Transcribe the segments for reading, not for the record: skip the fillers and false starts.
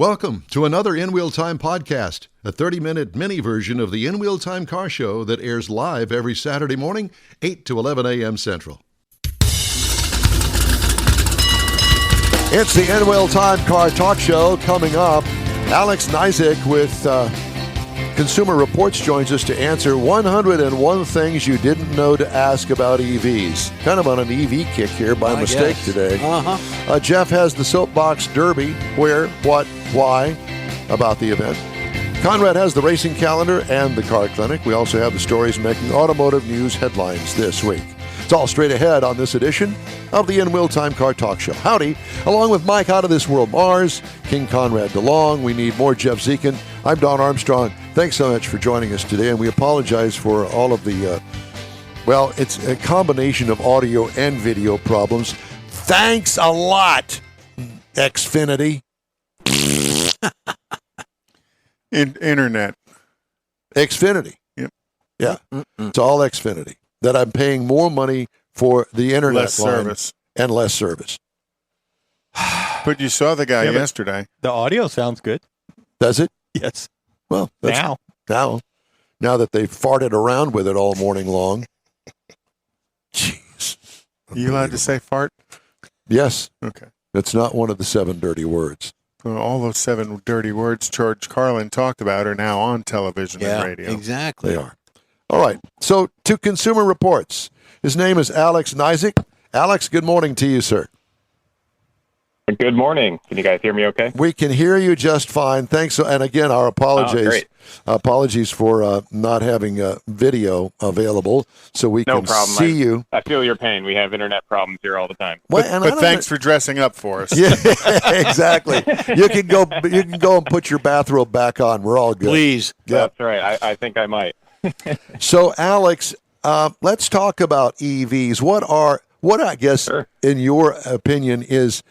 Welcome to another In Wheel Time podcast, a 30-minute mini version of the In Wheel Time car show that airs live every Saturday morning, 8 to 11 a.m. Central. It's the In Wheel Time car talk show coming up. Alex Knizek with Consumer Reports joins us to answer 101 things you didn't know to ask about EVs. Kind of on an EV kick here by mistake today. Jeff has the Soapbox Derby, where, what, why, about the event. Conrad has the racing calendar and the car clinic. We also have the stories making automotive news headlines this week. It's all straight ahead on this edition of the In Wheel Time Car Talk Show. Howdy, along with Mike Out of This World Mars, King Conrad DeLong. We need more Jeff Dziekan. I'm Don Armstrong. Thanks so much for joining us today, and we apologize for all of the, it's a combination of audio and video problems. Thanks a lot, Xfinity. Internet. Xfinity. Yep. Yeah, It's all Xfinity. That I'm paying more money for the internet Less line service. And less service. But you saw the guy yesterday. The audio sounds good. Does it? Yes. Well, that's now that they've farted around with it all morning long. Jeez. You allowed to say fart? Yes. Okay. It's not one of the 7 dirty words. Well, all those 7 dirty words George Carlin talked about are now on television and radio. Exactly. They are. All right. So to Consumer Reports. His name is Alex Knizek. Alex, good morning to you, sir. Good morning. Can you guys hear me okay? We can hear you just fine. Thanks. And again, our apologies. Apologies for not having video available so we can see you. I feel your pain. We have internet problems here all the time. Well, but thanks for dressing up for us. Yeah, exactly. You can go and put your bathrobe back on. We're all good. Please. Yep. That's right. I think I might. So, Alex, let's talk about EVs. What I guess, in your opinion, is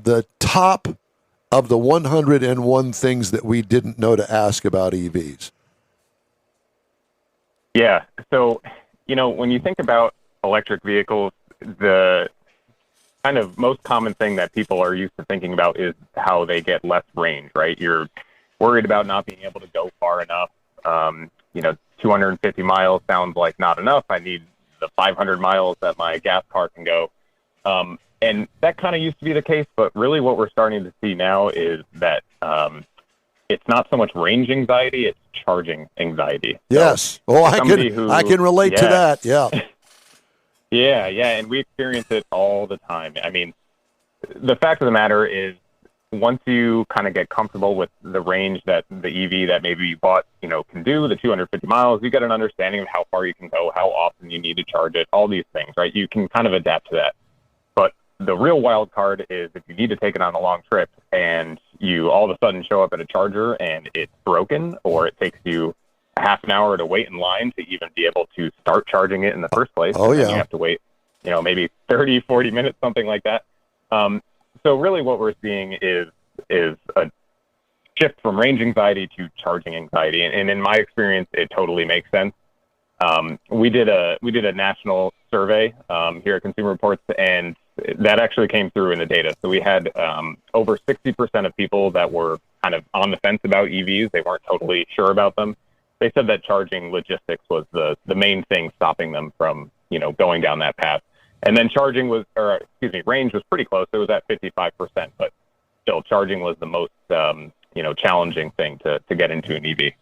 the top of the 101 things that we didn't know to ask about EVs? Yeah. So, when you think about electric vehicles, the kind of most common thing that people are used to thinking about is how they get less range, right? You're worried about not being able to go far enough. 250 miles sounds like not enough. I need the 500 miles that my gas car can go. And that kind of used to be the case, but really what we're starting to see now is that it's not so much range anxiety, it's charging anxiety. Yes. So I can relate to that. Yeah. Yeah, and we experience it all the time. I mean, the fact of the matter is once you kind of get comfortable with the range that the EV that maybe you bought, can do, the 250 miles, you get an understanding of how far you can go, how often you need to charge it, all these things, right? You can kind of adapt to that. But the real wild card is if you need to take it on a long trip and you all of a sudden show up at a charger and it's broken, or it takes you a half an hour to wait in line to even be able to start charging it in the first place. Oh, yeah. And you have to wait, maybe 30, 40 minutes, something like that. So really what we're seeing is a shift from range anxiety to charging anxiety. And in my experience, it totally makes sense. We did a national survey here at Consumer Reports, and that actually came through in the data. So we had over 60% of people that were kind of on the fence about EVs. They weren't totally sure about them. They said that charging logistics was the main thing stopping them from, going down that path. And then range was pretty close. It was at 55%, but still charging was the most, challenging thing to get into an EV.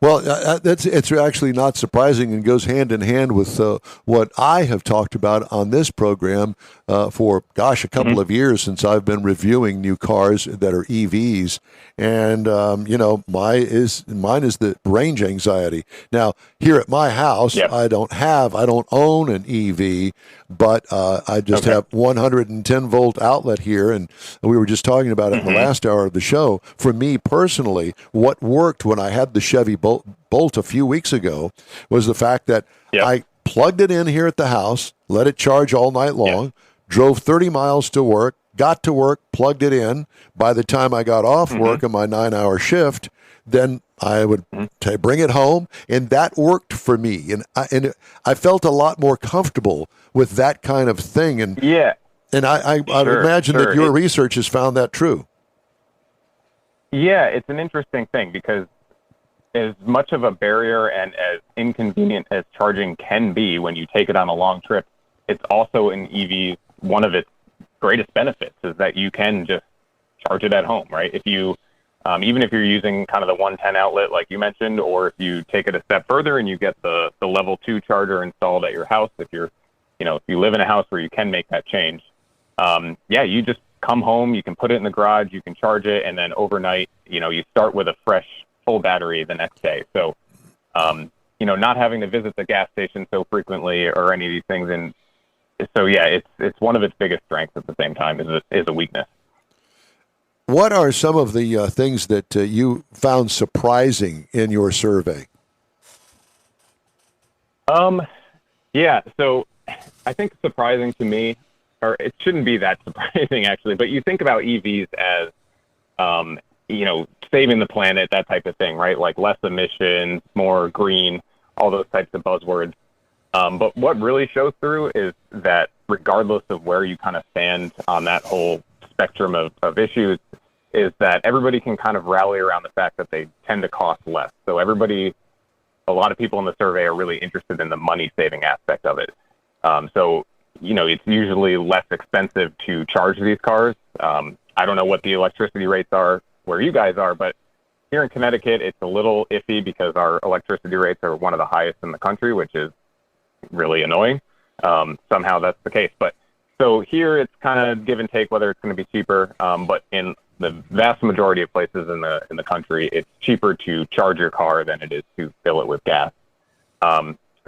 Well, it's actually not surprising and goes hand in hand with what I have talked about on this program for, a couple of years since I've been reviewing new cars that are EVs. And, mine is the range anxiety. Now, here at my house, I don't own an EV, but I just have 110-volt outlet here. And we were just talking about it in the last hour of the show. For me personally, what worked when I had the Chevy Bolt a few weeks ago was the fact that I plugged it in here at the house, let it charge all night long, drove 30 miles to work, got to work, plugged it in. By the time I got off work on my 9-hour shift, then I would bring it home, and that worked for me. And I felt a lot more comfortable with that kind of thing. And I imagine that your research has found that true. Yeah, it's an interesting thing because as much of a barrier and as inconvenient as charging can be when you take it on a long trip, it's also in EVs, one of its greatest benefits is that you can just charge it at home, right? If you, even if you're using kind of the 110 outlet like you mentioned, or if you take it a step further and you get the level 2 charger installed at your house, if you're, if you live in a house where you can make that change, you just come home, you can put it in the garage, you can charge it, and then overnight, you start with a fresh full battery the next day. So, not having to visit the gas station so frequently or any of these things. And so, it's one of its biggest strengths at the same time is a weakness. What are some of the things that you found surprising in your survey? So I think surprising to me, or it shouldn't be that surprising actually, but you think about EVs as, saving the planet, that type of thing, right? Like less emissions, more green, all those types of buzzwords. But what really shows through is that regardless of where you kind of stand on that whole spectrum of issues, is that everybody can kind of rally around the fact that they tend to cost less. So a lot of people in the survey are really interested in the money saving aspect of it. It's usually less expensive to charge these cars. I don't know what the electricity rates are where you guys are, but here in Connecticut, it's a little iffy because our electricity rates are one of the highest in the country, which is really annoying. Somehow that's the case. But so here it's kind of give and take whether it's going to be cheaper. But in the vast majority of places in the country, it's cheaper to charge your car than it is to fill it with gas.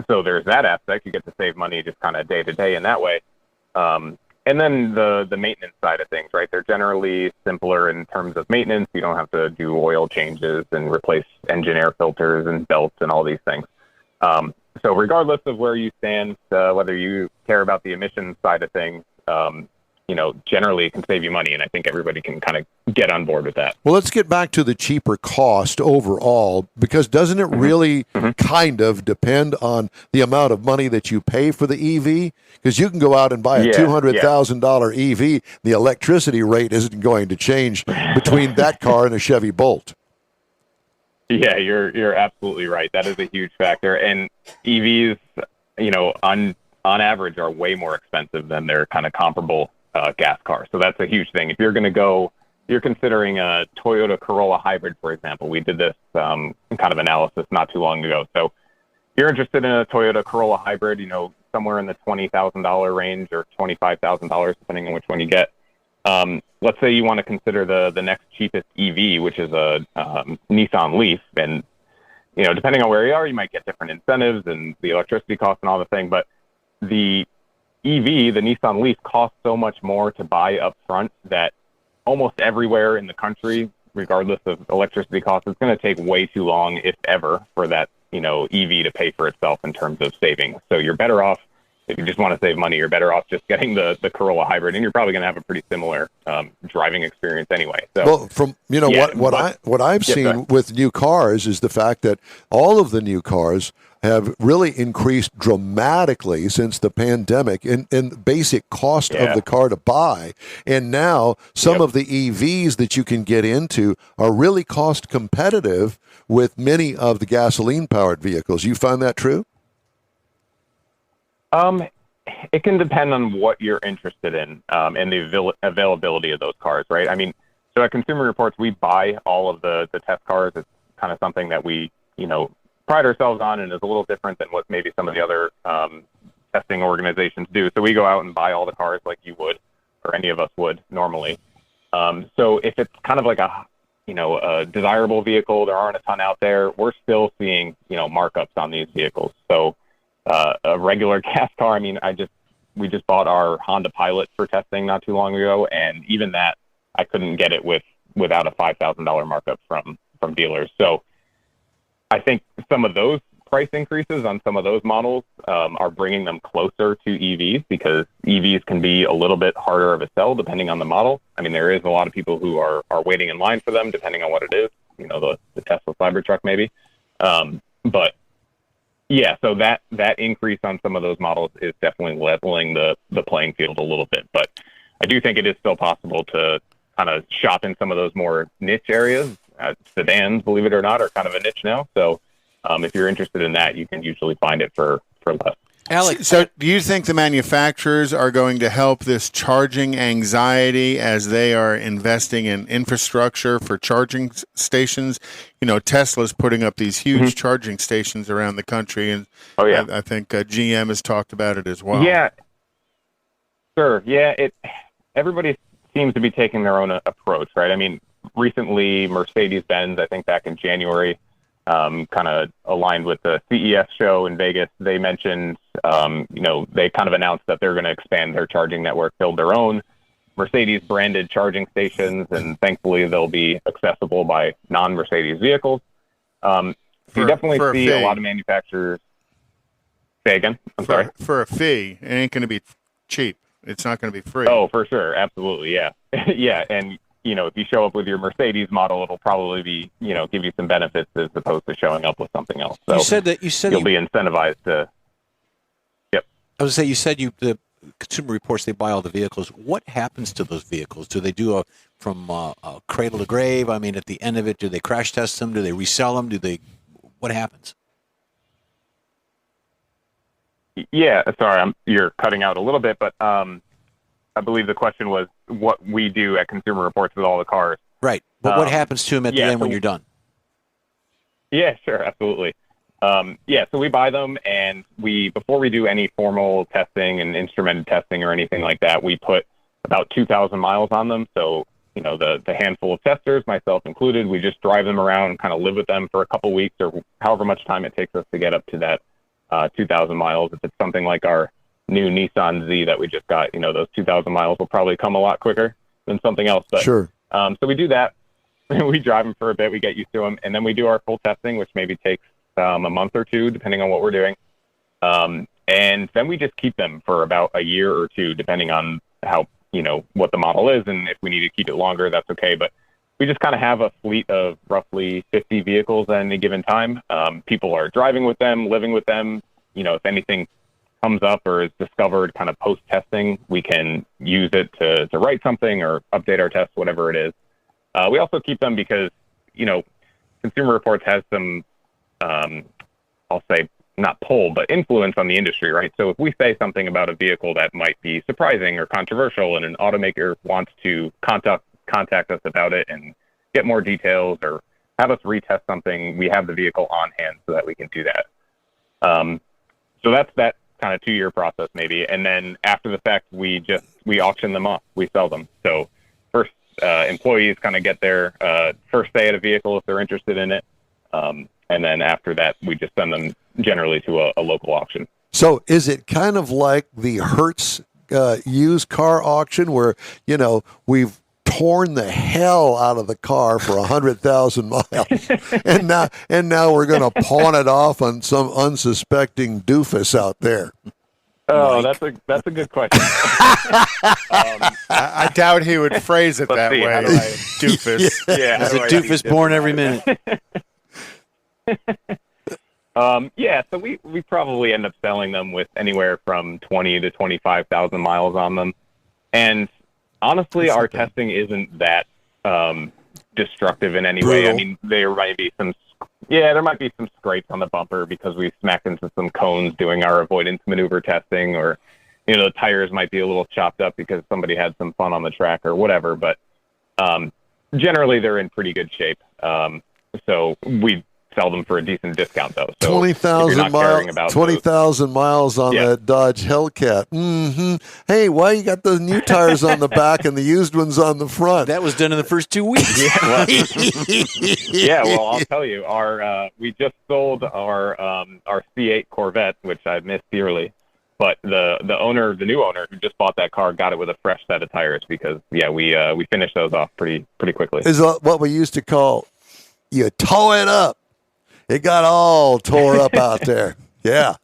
So there's that aspect. You get to save money just kind of day to day in that way. And then the maintenance side of things, right? They're generally simpler in terms of maintenance. You don't have to do oil changes and replace engine air filters and belts and all these things. So regardless of where you stand, whether you care about the emissions side of things, generally it can save you money. And I think everybody can kind of get on board with that. Well, let's get back to the cheaper cost overall, because doesn't it really kind of depend on the amount of money that you pay for the EV? Because you can go out and buy a $200,000 EV. The electricity rate isn't going to change between that car and a Chevy Bolt. Yeah, you're absolutely right. That is a huge factor. And EVs, on average are way more expensive than their kind of comparable gas cars. So that's a huge thing. If you're considering a Toyota Corolla hybrid, for example, we did this kind of analysis not too long ago. So if you're interested in a Toyota Corolla hybrid, somewhere in the $20,000 range or $25,000, depending on which one you get. Let's say you want to consider the next cheapest EV, which is a Nissan Leaf. And, depending on where you are, you might get different incentives and the electricity costs and all the thing. But the EV, the Nissan Leaf, costs so much more to buy up front that almost everywhere in the country, regardless of electricity costs, it's going to take way too long, if ever, for that, EV to pay for itself in terms of savings. So you're better off, if you just want to save money, you're better off just getting the Corolla hybrid, and you're probably going to have a pretty similar driving experience anyway. So, well, from what I've seen with new cars is the fact that all of the new cars have really increased dramatically since the pandemic in basic cost of the car to buy. And now some of the EVs that you can get into are really cost competitive with many of the gasoline-powered vehicles. You find that true? It can depend on what you're interested in and the availability of those cars, right? I mean, so at Consumer Reports, we buy all of the test cars. It's kind of something that we, pride ourselves on, and is a little different than what maybe some of the other testing organizations do. So we go out and buy all the cars like you would, or any of us would normally. So if it's kind of like a desirable vehicle, there aren't a ton out there, we're still seeing, markups on these vehicles. So a regular gas car, I mean, we just bought our Honda Pilot for testing not too long ago, and even that, I couldn't get it without a $5,000 markup from dealers. So I think some of those price increases on some of those models are bringing them closer to EVs, because EVs can be a little bit harder of a sell depending on the model. I mean, there is a lot of people who are waiting in line for them depending on what it is, the Tesla Cybertruck maybe. But yeah, so that increase on some of those models is definitely leveling the playing field a little bit. But I do think it is still possible to kind of shop in some of those more niche areas. Sedans, believe it or not, are kind of a niche now. So if you're interested in that, you can usually find it for less. Alex, so do you think the manufacturers are going to help this charging anxiety as they are investing in infrastructure for charging stations? Tesla's putting up these huge charging stations around the country, and I think GM has talked about it as well. Yeah, sure. Yeah, everybody seems to be taking their own approach, right? I mean, recently Mercedes-Benz, I think back in January, kind of aligned with the CES show in Vegas. They mentioned, they kind of announced that they're going to expand their charging network, build their own Mercedes branded charging stations, and thankfully they'll be accessible by non-Mercedes vehicles. You definitely see a lot of manufacturers. Say again? I'm sorry. For a fee, it ain't going to be cheap. It's not going to be free. Oh, for sure. Absolutely. Yeah. Yeah. And if you show up with your Mercedes model, it'll probably be, give you some benefits as opposed to showing up with something else. So you said you'll be incentivized to. Yep. I was going to say, the Consumer Reports, they buy all the vehicles. What happens to those vehicles? Do they do from cradle to grave? I mean, at the end of it, do they crash test them? Do they resell them? What happens? Yeah. Sorry, you're cutting out a little bit, but I believe the question was what we do at Consumer Reports with all the cars. Right. But what happens to them at the end when you're done? Yeah, sure. Absolutely. So we buy them, and before we do any formal testing and instrumented testing or anything like that, we put about 2,000 miles on them. So, the handful of testers, myself included, we just drive them around and kind of live with them for a couple weeks or however much time it takes us to get up to that 2,000 miles. If it's something like our new Nissan Z that we just got, those 2,000 miles will probably come a lot quicker than something else. But, sure. So we do that. We drive them for a bit. We get used to them. And then we do our full testing, which maybe takes a month or two, depending on what we're doing. And then we just keep them for about a year or two, depending on how, what the model is. And if we need to keep it longer, that's okay. But we just kind of have a fleet of roughly 50 vehicles at any given time. People are driving with them, living with them. If anything comes up or is discovered kind of post-testing, we can use it to write something or update our tests, whatever it is. We also keep them because, Consumer Reports has some, I'll say not pull, but influence on the industry, right? So if we say something about a vehicle that might be surprising or controversial and an automaker wants to contact us about it and get more details or have us retest something, we have the vehicle on hand so that we can do that. So that's that kind of 2-year process maybe. And then after the fact, we auction them off. We sell them. So first, employees kind of get their first say at a vehicle if they're interested in it. And then after that, we just send them generally to a local auction. So is it kind of like the Hertz used car auction where, we've torn the hell out of the car for 100,000 miles, and now we're going to pawn it off on some unsuspecting doofus out there? Oh, that's a good question. I doubt he would phrase it that way. Doofus. Yeah, there's a doofus born every minute. So we probably end up selling them with anywhere from 20 to 25,000 miles on them, and honestly, our testing isn't that destructive in any way. I mean, there might be some scrapes on the bumper because we smacked into some cones doing our avoidance maneuver testing, or the tires might be a little chopped up because somebody had some fun on the track or whatever. But generally, they're in pretty good shape. So we sell them for a decent discount, though. So 20,000 miles. 20,000 miles on that Dodge Hellcat. Mm-hmm. Hey, why you got the new tires on the back and the used ones on the front? That was done in the first 2 weeks. Well, I'll tell you, we just sold our C8 Corvette, which I miss dearly. But the new owner who just bought that car got it with a fresh set of tires because we finished those off pretty quickly. Is what we used to call you tow it up. It got all tore up out there. Yeah,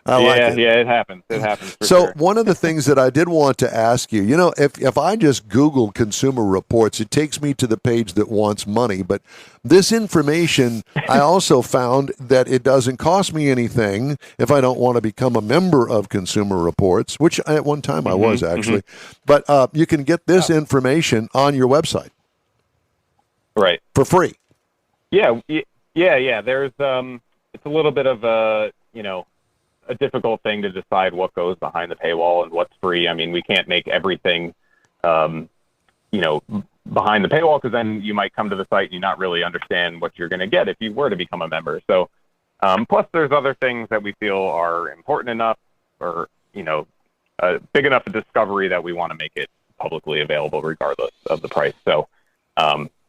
I like it. Yeah, it happens. It happens. For So sure. one of the things that I did want to ask you, if I just Google Consumer Reports, it takes me to the page that wants money. But this information, I also found that it doesn't cost me anything if I don't want to become a member of Consumer Reports, which at one time I was actually. But you can get this information on your website. Right. For free. Yeah. There's it's a little bit of a difficult thing to decide what goes behind the paywall and what's free. I mean, we can't make everything, behind the paywall, because then you might come to the site and you not really understand what you're going to get if you were to become a member. So, plus there's other things that we feel are important enough or, big enough a discovery that we want to make it publicly available regardless of the price. So,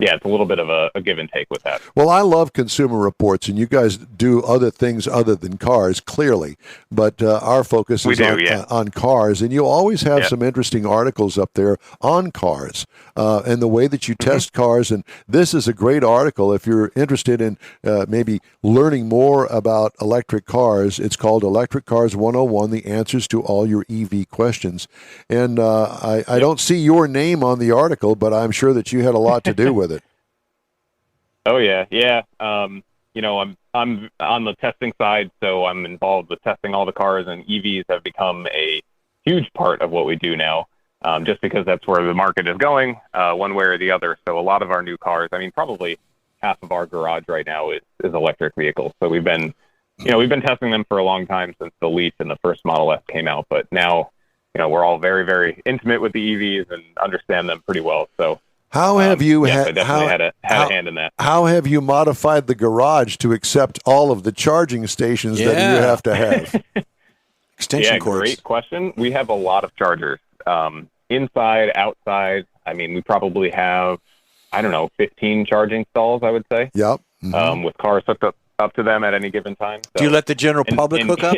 it's a little bit of a give and take with that. Well, I love Consumer Reports, and you guys do other things other than cars, clearly. But our focus is on cars, and you always have some interesting articles up there on cars and the way that you test cars. And this is a great article if you're interested in maybe learning more about electric cars. It's called Electric Cars 101, the answers to all your EV questions. And I don't see your name on the article, but I'm sure that you had a lot to do with it. Oh yeah. I'm on the testing side, so I'm involved with testing all the cars, and EVs have become a huge part of what we do now, just because that's where the market is going, one way or the other. So a lot of our new cars, I mean, probably half of our garage right now is electric vehicles. So we've been testing them for a long time, since the Leaf and the first Model S came out. But now, we're all very, very intimate with the EVs and understand them pretty well. So. How have you I definitely had a hand in that. How have you modified the garage to accept all of the charging stations that you have to have? Extension cords. Great question. We have a lot of chargers, inside, outside. I mean, we probably have, 15 charging stalls, I would say. Yep. With cars hooked up to them at any given time. So, do you let the general public hook up?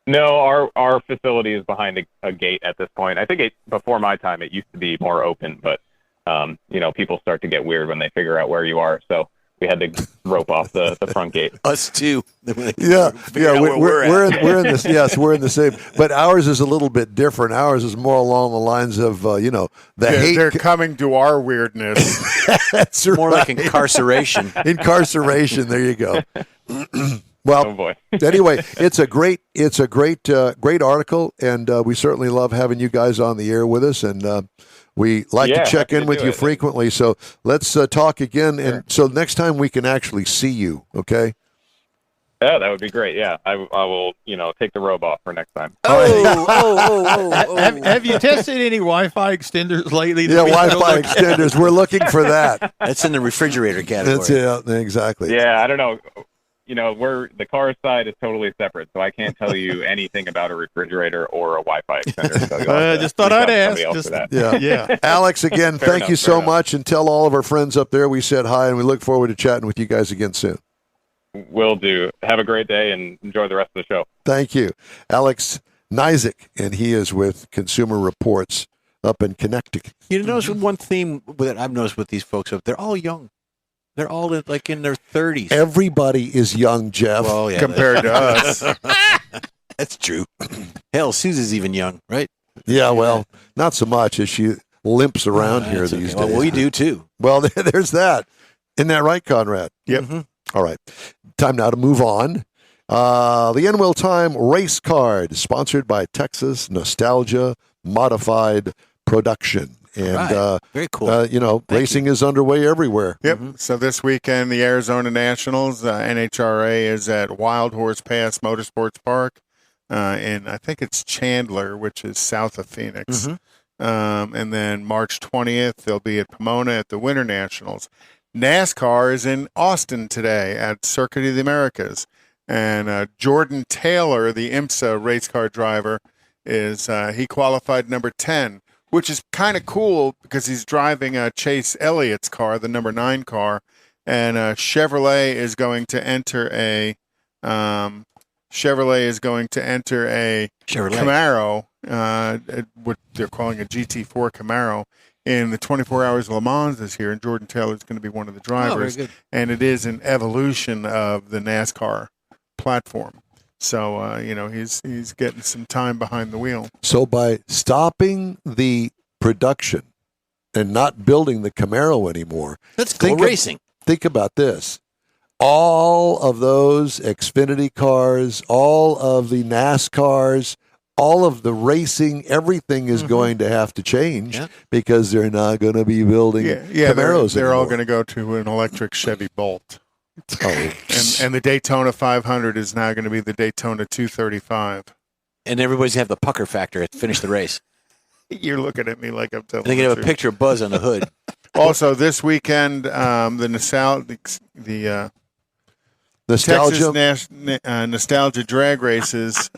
No, our facility is behind a gate at this point. I think before my time, it used to be more open, but people start to get weird when they figure out where you are. So we had to rope off the front gate. Us too. Yeah, we're in this. Yes, we're in the same. But ours is a little bit different. Ours is more along the lines of hate. They're coming to our weirdness. That's more right. like incarceration. Incarceration. There you go. Well, oh boy. Anyway, it's a great article, and we certainly love having you guys on the air with us, and we like to check in with you frequently. So let's talk again, and so next time we can actually see you. Okay. Yeah, that would be great. Yeah, I will. Take the robe off for next time. Have you tested any Wi-Fi extenders lately? Yeah, Wi-Fi extenders. We're looking for that. That's in the refrigerator category. Exactly. Yeah, I don't know. The car side is totally separate, so I can't tell you anything about a refrigerator or a Wi-Fi extender. So just thought I'd ask. Yeah. Alex, again, thank you so much, and tell all of our friends up there we said hi, and we look forward to chatting with you guys again soon. Will do. Have a great day and enjoy the rest of the show. Thank you. Alex Knizek, and he is with Consumer Reports up in Connecticut. You notice one theme that I've noticed with these folks, they're all young. They're all in their 30s. Everybody is young, Jeff. Well, yeah, compared to us. That's true. Hell, Susan's even young, right? Yeah, well, not so much as she limps around here these days. Well, we do too. Well, there's that. Isn't that right, Conrad? Yep. Mm-hmm. All right. Time now to move on. The N-Wheel Time race card, sponsored by Texas Nostalgia Modified Production. And, very cool. Racing is underway everywhere. Yep. Mm-hmm. So this weekend, the Arizona Nationals, NHRA is at Wild Horse Pass Motorsports Park in, I think it's Chandler, which is south of Phoenix. Mm-hmm. And then March 20th, they'll be at Pomona at the Winter Nationals. NASCAR is in Austin today at Circuit of the Americas. And Jordan Taylor, the IMSA race car driver, he qualified number 10. Which is kind of cool because he's driving Chase Elliott's car, the number 9 car, and Chevrolet is going to enter a Camaro, what they're calling a GT4 Camaro, in the 24 Hours of Le Mans this year, and Jordan Taylor is going to be one of the drivers, very good. And it is an evolution of the NASCAR platform. So he's getting some time behind the wheel. So by stopping the production and not building the Camaro anymore, let's go racing. Think about this. All of those Xfinity cars, all of the NASCARs, all of the racing, everything is going to have to change because they're not going to be building Camaros they're anymore. all going to go to an electric Chevy Bolt. Oh. And the Daytona 500 is now going to be the Daytona 235. And everybody's have the pucker factor to finish the race. You're looking at me like I'm telling you. They're going to have a picture of Buzz on the hood. Also, this weekend, the Texas Nostalgia drag races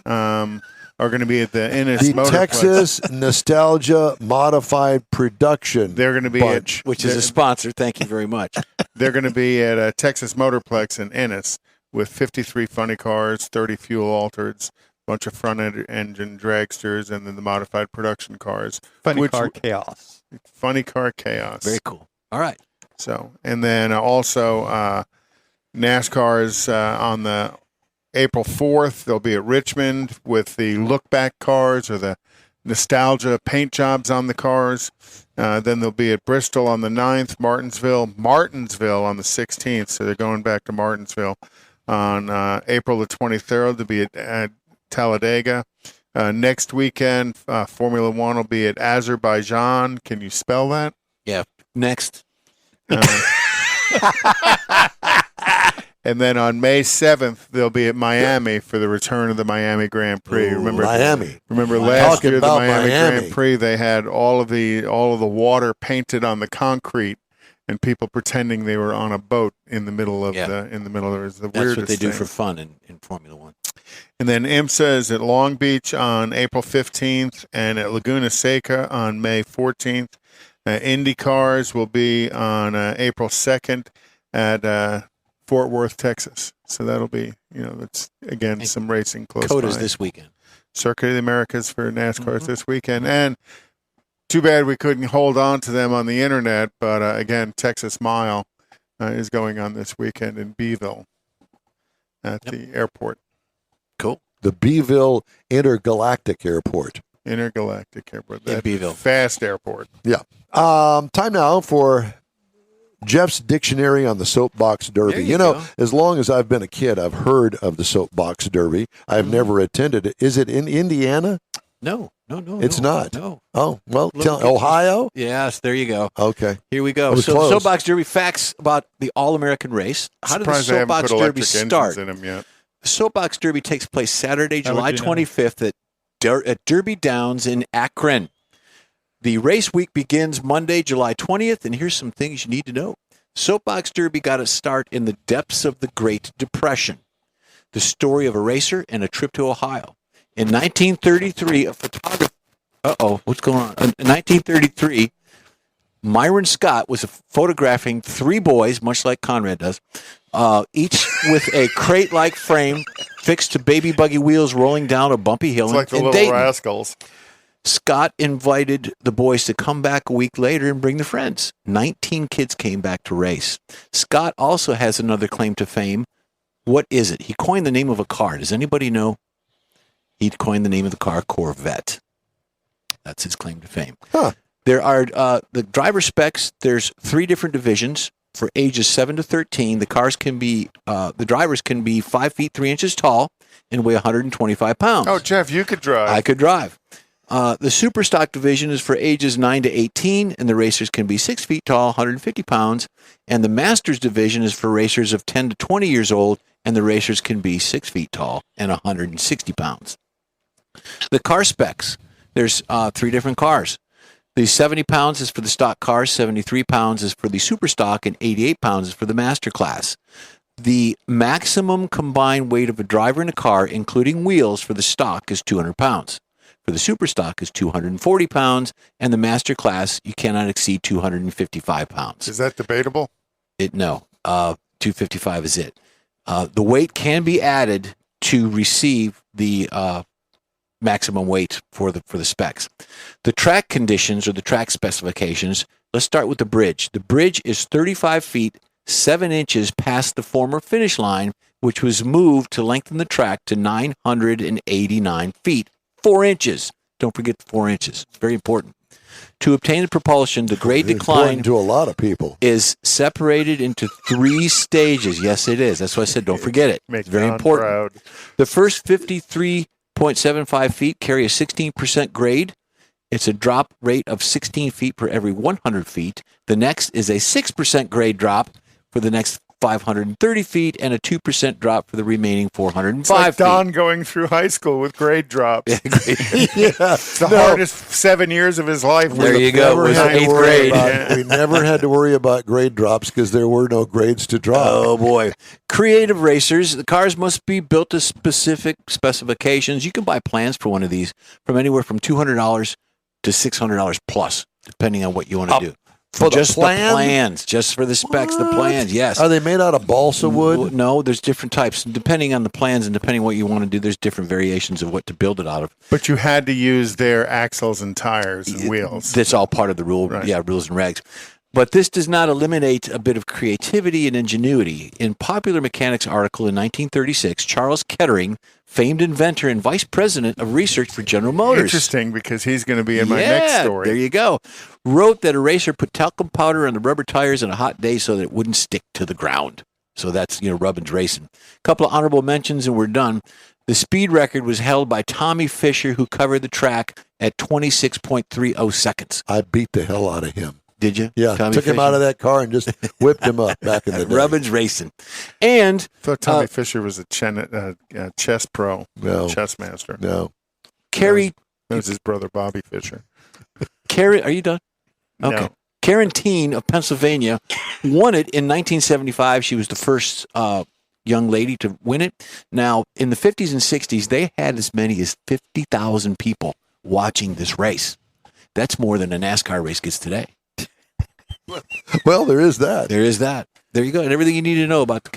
are going to be at the Ennis the Motorplex. Texas Nostalgia Modified Production. They're going to be which is a sponsor. Thank you very much. They're going to be at Texas Motorplex in Ennis with 53 funny cars, 30 fuel altereds, bunch of front-engine dragsters, and then the modified production cars. Funny car chaos. Funny car chaos. Very cool. All right. So, and then also NASCAR's on the April 4th. They'll be at Richmond with the look-back cars or the nostalgia paint jobs on the cars. Then they'll be at Bristol on the 9th, Martinsville on the 16th. So they're going back to Martinsville. On April the 23rd, they'll be at Talladega. Next weekend, Formula One will be at Azerbaijan. Can you spell that? Yeah. Next. And then on May 7th, they'll be at Miami for the return of the Miami Grand Prix. Remember Miami? Remember last year the Miami Grand Prix, they had all of the water painted on the concrete, and people pretending they were on a boat in the middle of the weirdest thing. That's what they do for fun in Formula One. And then IMSA is at Long Beach on April 15th and at Laguna Seca on May 14th. Indy Cars will be on April 2nd at Fort Worth, Texas. So that'll be, that's, again, some racing close COTA's by. this weekend. Circuit of the Americas for NASCAR's this weekend. And too bad we couldn't hold on to them on the internet, but again, Texas Mile is going on this weekend in Beeville at the airport. Cool. The Beeville Intergalactic Airport. Intergalactic Airport. In Beeville. Fast airport. Yeah. Time now for Jeff's Dictionary on the Soapbox Derby. You go. As long as I've been a kid, I've heard of the Soapbox Derby. I've never attended it. Is it in Indiana? No. It's not. No. Oh, well, Ohio? Yes, there you go. Okay. Here we go. That was So close. Soapbox Derby facts about the All-American race. How did the Surprised they haven't Soapbox put Derby electric start? engines in them yet. The Soapbox Derby takes place Saturday, How would July you know? 25th at Derby Downs in Akron. The race week begins Monday, July 20th, and here's some things you need to know. Soapbox Derby got its start in the depths of the Great Depression. The story of a racer and a trip to Ohio. In 1933, a photographer... what's going on? In 1933, Myron Scott was photographing three boys, much like Conrad does, each with a crate-like frame fixed to baby buggy wheels rolling down a bumpy hill It's like the in Little Dayton. Rascals. Scott invited the boys to come back a week later and bring their friends. 19 kids came back to race. Scott also has another claim to fame. What is it? He coined the name of a car. Does anybody know? He coined the name of the car Corvette. That's his claim to fame. Huh. There are the driver specs. There's 3 different divisions for ages 7 to 13. The cars can be, the drivers can be 5 feet 3 inches tall and weigh 125 pounds. Oh, Jeff, you could drive. I could drive. The super stock division is for ages 9 to 18, and the racers can be 6 feet tall, 150 pounds. And the masters division is for racers of 10 to 20 years old, and the racers can be 6 feet tall and 160 pounds. The car specs, there's 3 different cars. The 70 pounds is for the stock cars, 73 pounds is for the super stock, and 88 pounds is for the master class. The maximum combined weight of a driver in a car, including wheels, for the stock is 200 pounds. For the super stock is 240 pounds, and the master class, you cannot exceed 255 pounds. Is that debatable? No, 255 is it. The weight can be added to receive the maximum weight for the specs. The track conditions or the track specifications, let's start with the bridge. The bridge is 35 feet, 7 inches past the former finish line, which was moved to lengthen the track to 989 feet. 4 inches. Don't forget the 4 inches. Very important. To obtain the propulsion, the grade decline to a lot of people is separated into 3 stages. Yes, it is. That's why I said don't forget it. It's very important. Proud. The first 53.75 feet carry a 16% grade. It's a drop rate of 16 feet per every 100 feet. The next is a 6% grade drop for the next 530 feet and a 2% drop for the remaining 405 it's like feet. Don going through high school with grade drops. yeah, It's the hardest 7 years of his life. There you go. It was 8th grade. We never had to worry about grade drops because there were no grades to drop. Oh, boy. Creative racers. The cars must be built to specific specifications. You can buy plans for one of these from anywhere from $200 to $600 plus, depending on what you want to do. For just the plans, just for the specs, the plans, yes. Are they made out of balsa wood? No, there's different types. Depending on the plans and depending on what you want to do, there's different variations of what to build it out of. But you had to use their axles and tires and wheels. That's all part of the rule, Right. rules and regs. But this does not eliminate a bit of creativity and ingenuity. In Popular Mechanics article in 1936, Charles Kettering, famed inventor and vice president of research for General Motors. Interesting, because he's going to be in my next story. There you go. Wrote that a racer put talcum powder on the rubber tires on a hot day so that it wouldn't stick to the ground. So that's, Rubbins racing. A couple of honorable mentions and we're done. The speed record was held by Tommy Fisher, who covered the track at 26.30 seconds. I beat the hell out of him. Did you? Yeah, Tommy took him Fisher? out of that car and just whipped him up back in the day. Rubbins racing. And I thought Tommy Fisher was a chess pro, No. chess master. No. Carrie, That was his brother, Bobby Fischer. are you done? Okay. No. Karen Teen of Pennsylvania won it in 1975. She was the first young lady to win it. Now, in the 50s and 60s, they had as many as 50,000 people watching this race. That's more than a NASCAR race gets today. Well, there is that. There is that. There you go. And everything you need to know about the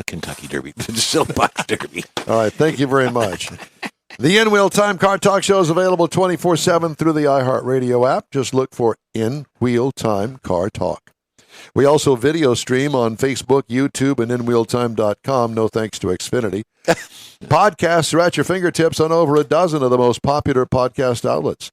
Kentucky Derby, the Silverbox Derby. All right. Thank you very much. The In-Wheel Time Car Talk Show is available 24/7 through the iHeartRadio app. Just look for In-Wheel Time Car Talk. We also video stream on Facebook, YouTube, and InWheelTime.com. No thanks to Xfinity. Podcasts are at your fingertips on over a dozen of the most popular podcast outlets.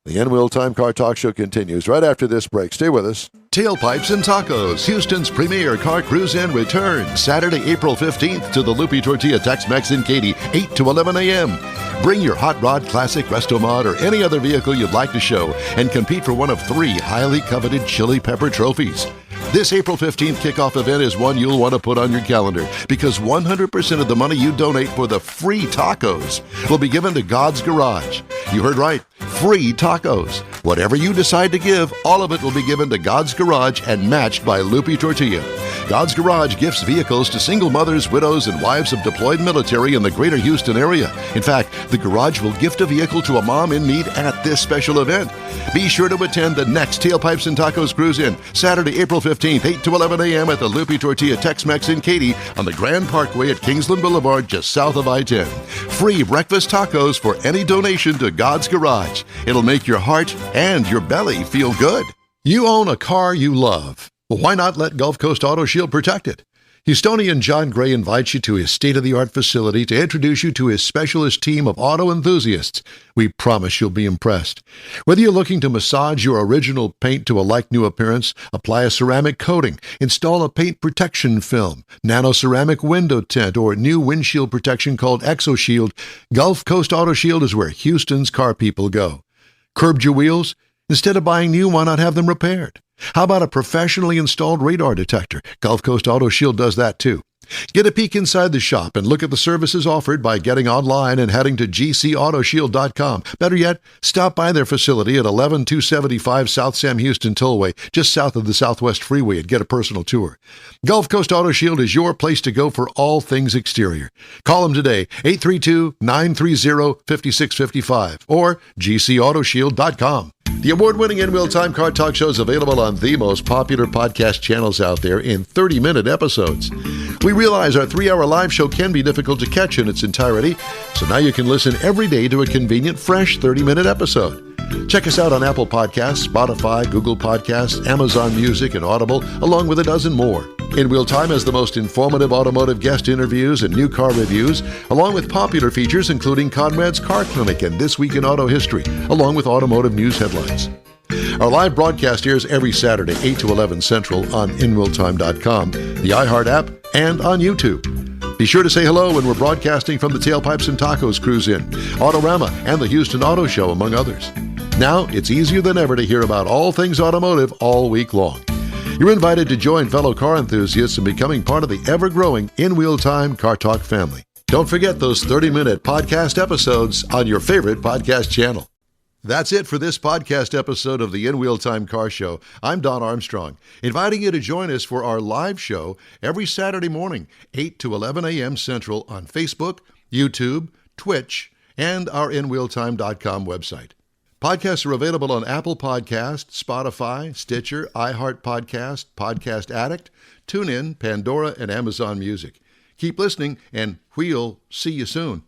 The In-Wheel Time Car Talk Show continues right after this break. Stay with us. Tailpipes and Tacos, Houston's premier car cruise-in returns Saturday, April 15th to the Lupi Tortilla Tex-Mex in Katy, 8 to 11 a.m. Bring your hot rod, classic, resto mod, or any other vehicle you'd like to show and compete for one of 3 highly coveted chili pepper trophies. This April 15th kickoff event is one you'll want to put on your calendar because 100% of the money you donate for the free tacos will be given to God's Garage. You heard right, free tacos. Whatever you decide to give, all of it will be given to God's Garage and matched by Lupi Tortilla. God's Garage gifts vehicles to single mothers, widows, and wives of deployed military in the greater Houston area. In fact, the Garage will gift a vehicle to a mom in need at this special event. Be sure to attend the next Tailpipes and Tacos Cruise-In, Saturday, April 15th, 8 to 11 a.m. at the Lupi Tortilla Tex-Mex in Katy on the Grand Parkway at Kingsland Boulevard, just south of I-10. Free breakfast tacos for any donation to God's Garage. It'll make your heart and your belly feel good. You own a car you love. Well, why not let Gulf Coast Auto Shield protect it? Houstonian John Gray invites you to his state-of-the-art facility to introduce you to his specialist team of auto enthusiasts. We promise you'll be impressed. Whether you're looking to massage your original paint to a like-new appearance, apply a ceramic coating, install a paint protection film, nano-ceramic window tint, or new windshield protection called ExoShield, Gulf Coast Auto Shield is where Houston's car people go. Curbed your wheels? Instead of buying new, why not have them repaired? How about a professionally installed radar detector? Gulf Coast Auto Shield does that too. Get a peek inside the shop and look at the services offered by getting online and heading to gcautoshield.com. Better yet, stop by their facility at 11275 South Sam Houston Tollway, just south of the Southwest Freeway, and get a personal tour. Gulf Coast Auto Shield is your place to go for all things exterior. Call them today, 832-930-5655 or gcautoshield.com. The award-winning In-Wheel Time Car Talk Show is available on the most popular podcast channels out there in 30-minute episodes. We realize our 3-hour live show can be difficult to catch in its entirety, so now you can listen every day to a convenient, fresh 30-minute episode. Check us out on Apple Podcasts, Spotify, Google Podcasts, Amazon Music, and Audible, along with a dozen more. In Wheel Time has the most informative automotive guest interviews and new car reviews, along with popular features including Conrad's Car Clinic and This Week in Auto History, along with automotive news headlines. Our live broadcast airs every Saturday, 8 to 11 Central on InWheelTime.com, the iHeart app, and on YouTube. Be sure to say hello when we're broadcasting from the Tailpipes and Tacos Cruise-In, Autorama, and the Houston Auto Show, among others. Now, it's easier than ever to hear about all things automotive all week long. You're invited to join fellow car enthusiasts in becoming part of the ever-growing In Wheel Time Car Talk family. Don't forget those 30-minute podcast episodes on your favorite podcast channel. That's it for this podcast episode of the In Wheel Time Car Show. I'm Don Armstrong, inviting you to join us for our live show every Saturday morning, 8 to 11 a.m. Central on Facebook, YouTube, Twitch, and our InWheelTime.com website. Podcasts are available on Apple Podcasts, Spotify, Stitcher, iHeart Podcast, Podcast Addict, TuneIn, Pandora, and Amazon Music. Keep listening, and we'll see you soon.